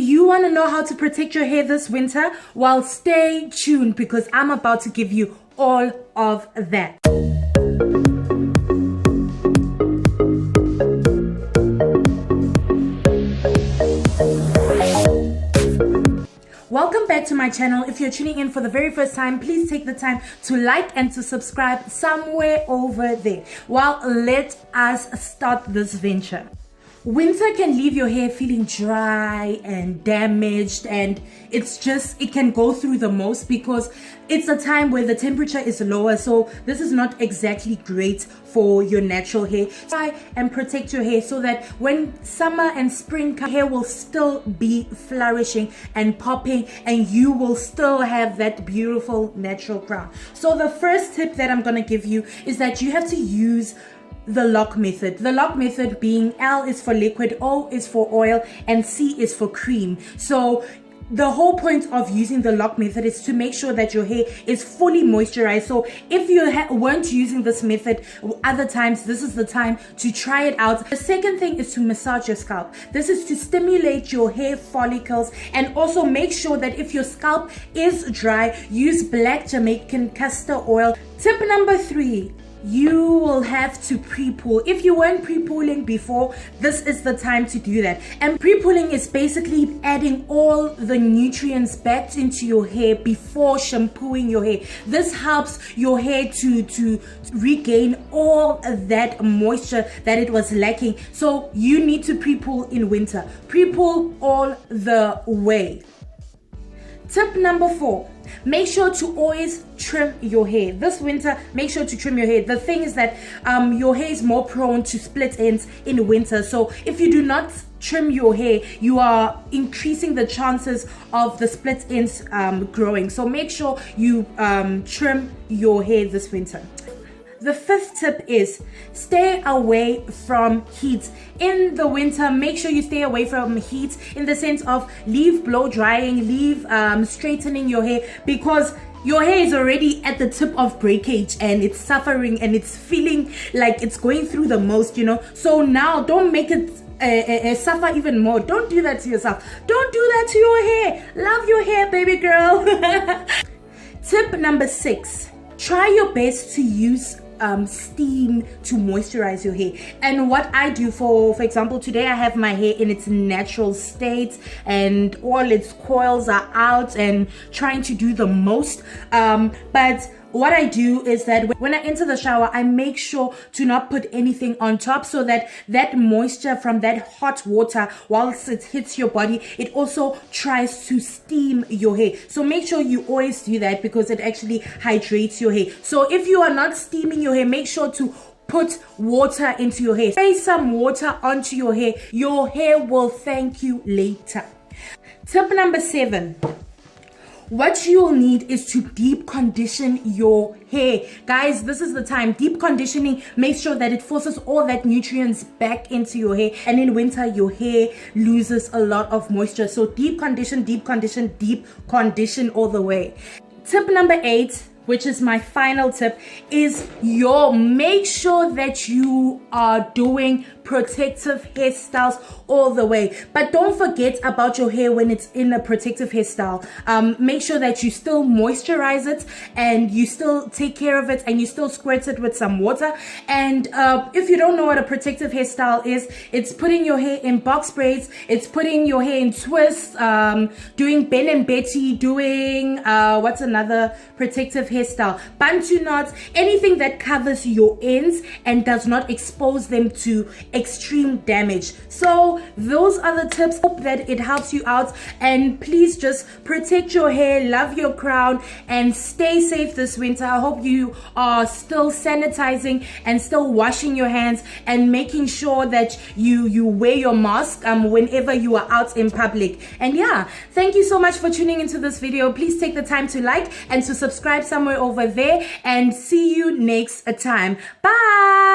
you want to know how to protect your hair this winter? Well, stay tuned because I'm about to give you all of that. Welcome back to my channel. If you're tuning in for the very first time, please take the time to like and to subscribe somewhere over there. Well, let us start this venture. Winter can leave your hair feeling dry and damaged, and it can go through the most because it's a time where the temperature is lower, so this is not exactly great for your natural hair. Try and protect your hair so that when summer and spring come, hair will still be flourishing and popping, and you will still have that beautiful natural crown. So the first tip that I'm going to give you is that you have to use the Loc method. The Loc method being L is for liquid, O is for oil, and C is for cream. So the whole point of using the Loc method is to make sure that your hair is fully moisturized. So if you weren't using this method other times, this is the time to try it out. The second thing is to massage your scalp. This is to stimulate your hair follicles, and also make sure that if your scalp is dry, use black Jamaican castor oil. Tip number 3. You will have to pre-pull. If you weren't pre-pulling before, this is the time to do that. And pre-pulling is basically adding all the nutrients back into your hair before shampooing your hair. This helps your hair to regain all that moisture that it was lacking. So you need to pre-pull in winter. Pre-pull all the way. Tip number 4, make sure to always trim your hair. This winter, make sure to trim your hair. The thing is that your hair is more prone to split ends in winter. So if you do not trim your hair, you are increasing the chances of the split ends growing. So make sure you trim your hair this winter. The 5th tip is stay away from heat. In the winter, make sure you stay away from heat in the sense of leave blow drying, leave straightening your hair, because your hair is already at the tip of breakage and it's suffering and it's feeling like it's going through the most, you know. So now don't make it suffer even more. Don't do that to yourself. Don't do that to your hair. Love your hair, baby girl. Tip number 6, try your best to use steam to moisturize your hair. And what I do, for example, today I have my hair in its natural state and all its coils are out and trying to do the most, but what I do is that when I enter the shower, I make sure to not put anything on top, so that that moisture from that hot water, whilst it hits your body, it also tries to steam your hair. So make sure you always do that because it actually hydrates your hair. So if you are not steaming your hair, make sure to put water into your hair. Spray some water onto your hair. Your hair will thank you later. Tip number 7. What you'll need is to deep condition your hair. Guys, this is the time. Deep conditioning makes sure that it forces all that nutrients back into your hair, and in winter your hair loses a lot of moisture. So deep condition, deep condition, deep condition all the way. Tip number 8, which is my final tip, is make sure that you are doing protective hairstyles all the way. But don't forget about your hair when it's in a protective hairstyle. Make sure that you still moisturize it and you still take care of it and you still squirt it with some water. And if you don't know what a protective hairstyle is, it's putting your hair in box braids, it's putting your hair in twists, doing Ben and Betty, doing what's another protective hairstyle, bantu knots, anything that covers your ends and does not expose them to extreme damage. So those are the tips. Hope that it helps you out, and please just protect your hair, love your crown, and stay safe this winter. I hope you are still sanitizing and still washing your hands and making sure that you wear your mask whenever you are out in public. And yeah, thank you so much for tuning into this video. Please take the time to like and to subscribe somewhere over there, and see you next time. Bye.